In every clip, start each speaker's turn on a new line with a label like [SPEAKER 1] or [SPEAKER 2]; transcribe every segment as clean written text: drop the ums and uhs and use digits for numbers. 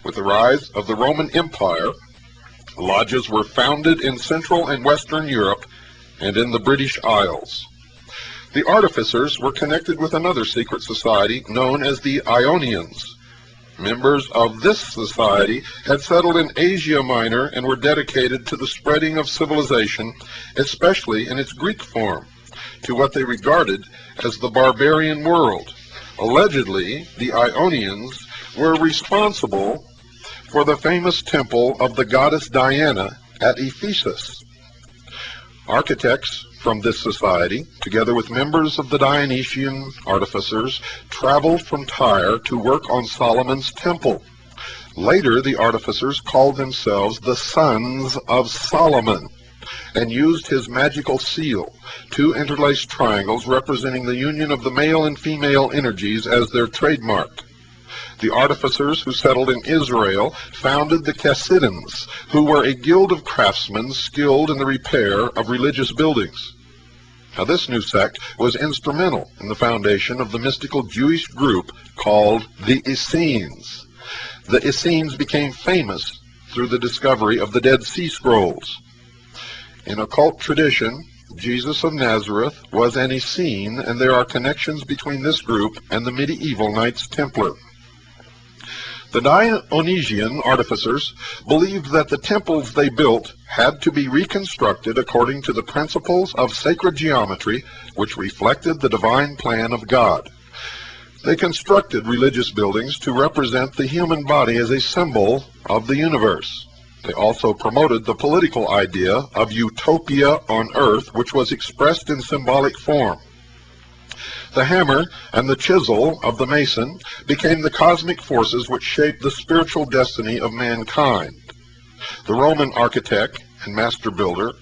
[SPEAKER 1] With the rise of the Roman Empire, lodges were founded in Central and Western Europe and in the British Isles. The artificers were connected with another secret society known as the Ionians. Members of this society had settled in Asia Minor and were dedicated to the spreading of civilization, especially in its Greek form, to what they regarded as the barbarian world. Allegedly, the Ionians were responsible for the famous temple of the goddess Diana at Ephesus. Architects from this society, together with members of the Dionysian artificers, traveled from Tyre to work on Solomon's temple. Later, the artificers called themselves the Sons of Solomon and used his magical seal, two interlaced triangles representing the union of the male and female energies, as their trademark. The artificers who settled in Israel founded the Chassidims, who were a guild of craftsmen skilled in the repair of religious buildings. Now, this new sect was instrumental in the foundation of the mystical Jewish group called the Essenes. The Essenes became famous through the discovery of the Dead Sea Scrolls. In occult tradition, Jesus of Nazareth was an Essene, and there are connections between this group and the medieval Knights Templar. The Dionysian artificers believed that the temples they built had to be reconstructed according to the principles of sacred geometry, which reflected the divine plan of God. They constructed religious buildings to represent the human body as a symbol of the universe. They also promoted the political idea of utopia on earth, which was expressed in symbolic form. The hammer and the chisel of the mason became the cosmic forces which shaped the spiritual destiny of mankind. The Roman architect and master builder,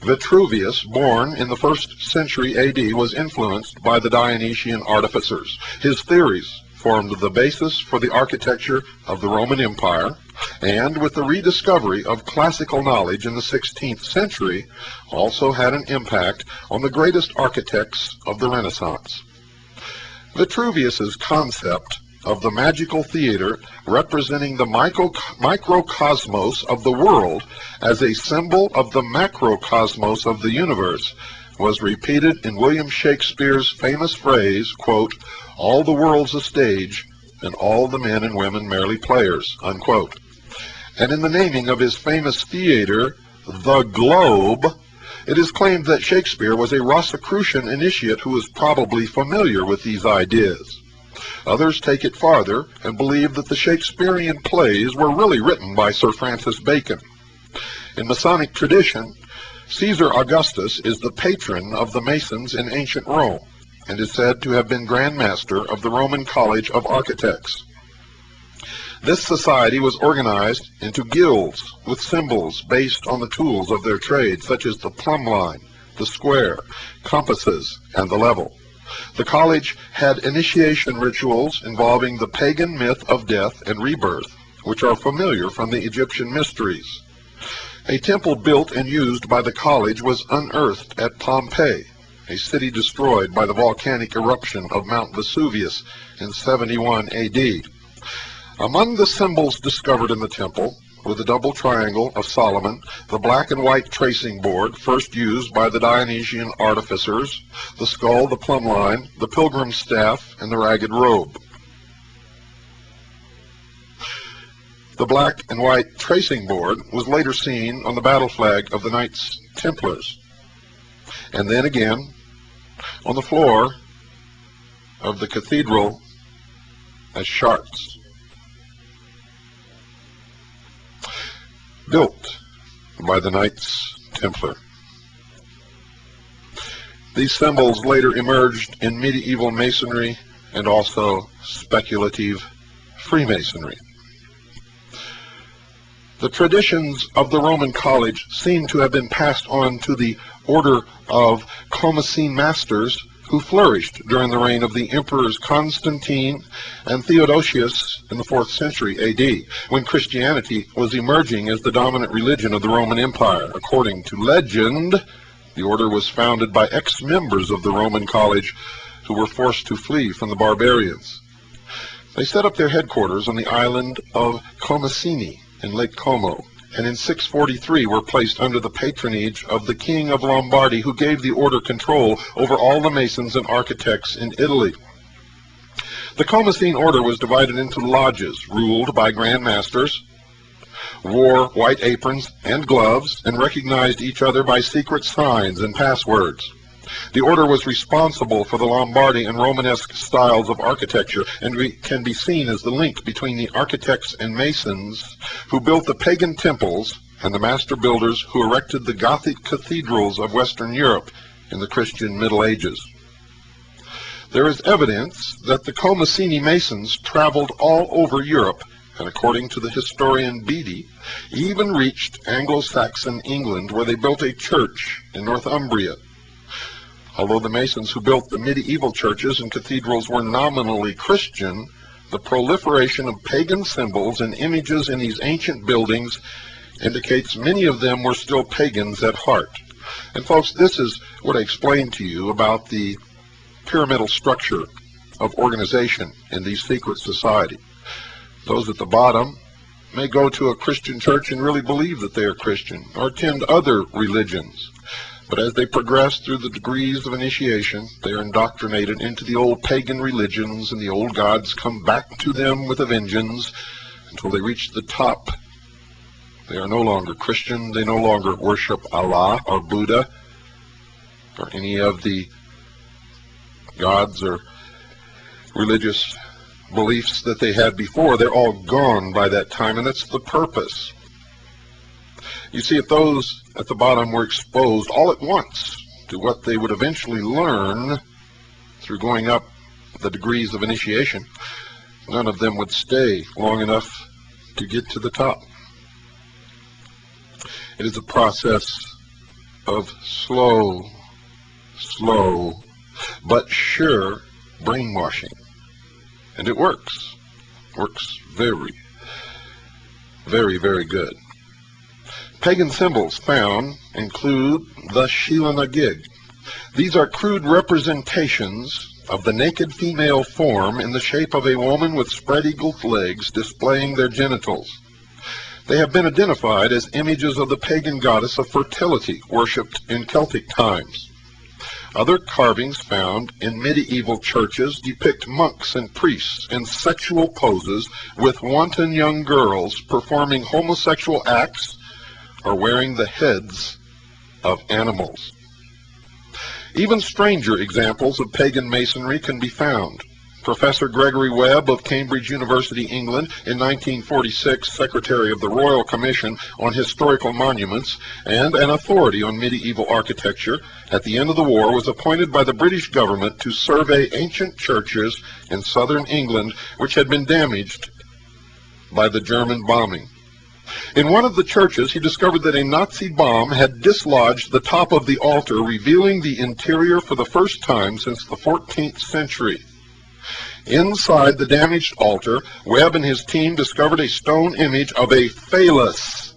[SPEAKER 1] Vitruvius, born in the 1st century AD, was influenced by the Dionysian artificers. His theories formed the basis for the architecture of the Roman Empire, and with the rediscovery of classical knowledge in the 16th century, also had an impact on the greatest architects of the Renaissance. Vitruvius's concept of the magical theater representing the microcosmos of the world as a symbol of the macrocosmos of the universe was repeated in William Shakespeare's famous phrase, quote, "All the world's a stage, and all the men and women merely players," unquote. And in the naming of his famous theater, the Globe, it is claimed that Shakespeare was a Rosicrucian initiate who was probably familiar with these ideas. Others take it farther and believe that the Shakespearean plays were really written by Sir Francis Bacon. In Masonic tradition, Caesar Augustus is the patron of the Masons in ancient Rome and is said to have been Grand Master of the Roman College of Architects. This society was organized into guilds with symbols based on the tools of their trade, such as the plumb line, the square, compasses, and the level. The college had initiation rituals involving the pagan myth of death and rebirth, which are familiar from the Egyptian mysteries. A temple built and used by the college was unearthed at Pompeii, a city destroyed by the volcanic eruption of Mount Vesuvius in 71 AD. Among the symbols discovered in the temple were the double triangle of Solomon, the black and white tracing board first used by the Dionysian artificers, the skull, the plumb line, the pilgrim's staff, and the ragged robe. The black and white tracing board was later seen on the battle flag of the Knights Templars, and then again on the floor of the cathedral as charts. Built by the Knights Templar. These symbols later emerged in medieval masonry and also speculative Freemasonry. The traditions of the Roman college seem to have been passed on to the order of Comacene masters who flourished during the reign of the emperors Constantine and Theodosius in the 4th century AD, when Christianity was emerging as the dominant religion of the Roman Empire. According to legend, the order was founded by ex-members of the Roman college who were forced to flee from the barbarians. They set up their headquarters on the island of Comacini in Lake Como, and in 643 were placed under the patronage of the King of Lombardy, who gave the order control over all the masons and architects in Italy. The Comacene order was divided into lodges, ruled by grand masters, wore white aprons and gloves, and recognized each other by secret signs and passwords. The order was responsible for the Lombardy and Romanesque styles of architecture, and can be seen as the link between the architects and masons who built the pagan temples and the master builders who erected the Gothic cathedrals of Western Europe in the Christian Middle Ages. There is evidence that the Comacene masons traveled all over Europe, and according to the historian Bede, even reached Anglo-Saxon England, where they built a church in Northumbria. Although the masons who built the medieval churches and cathedrals were nominally Christian, the proliferation of pagan symbols and images in these ancient buildings indicates many of them were still pagans at heart. And folks, this is what I explained to you about the pyramidal structure of organization in these secret societies. Those at the bottom may go to a Christian church and really believe that they are Christian, or attend other religions. But as they progress through the degrees of initiation, they are indoctrinated into the old pagan religions, and the old gods come back to them with a vengeance until they reach the top. They are no longer Christian. They no longer worship Allah or Buddha or any of the gods or religious beliefs that they had before. They're all gone by that time, and that's the purpose. You see, if those at the bottom were exposed all at once to what they would eventually learn through going up the degrees of initiation, none of them would stay long enough to get to the top. It is a process of slow but sure brainwashing. And it works. Works very, very good. Pagan symbols found include the Shila-na-gig. These are crude representations of the naked female form in the shape of a woman with spread-eagled legs displaying their genitals. They have been identified as images of the pagan goddess of fertility worshipped in Celtic times. Other carvings found in medieval churches depict monks and priests in sexual poses with wanton young girls performing homosexual acts or wearing the heads of animals. Even stranger examples of pagan masonry can be found. Professor Gregory Webb of Cambridge University, England, in 1946 Secretary of the Royal Commission on Historical Monuments and an authority on medieval architecture, at the end of the war was appointed by the British government to survey ancient churches in southern England which had been damaged by the German bombing. In one of the churches, he discovered that a Nazi bomb had dislodged the top of the altar, revealing the interior for the first time since the 14th century. Inside the damaged altar, Webb and his team discovered a stone image of a phallus.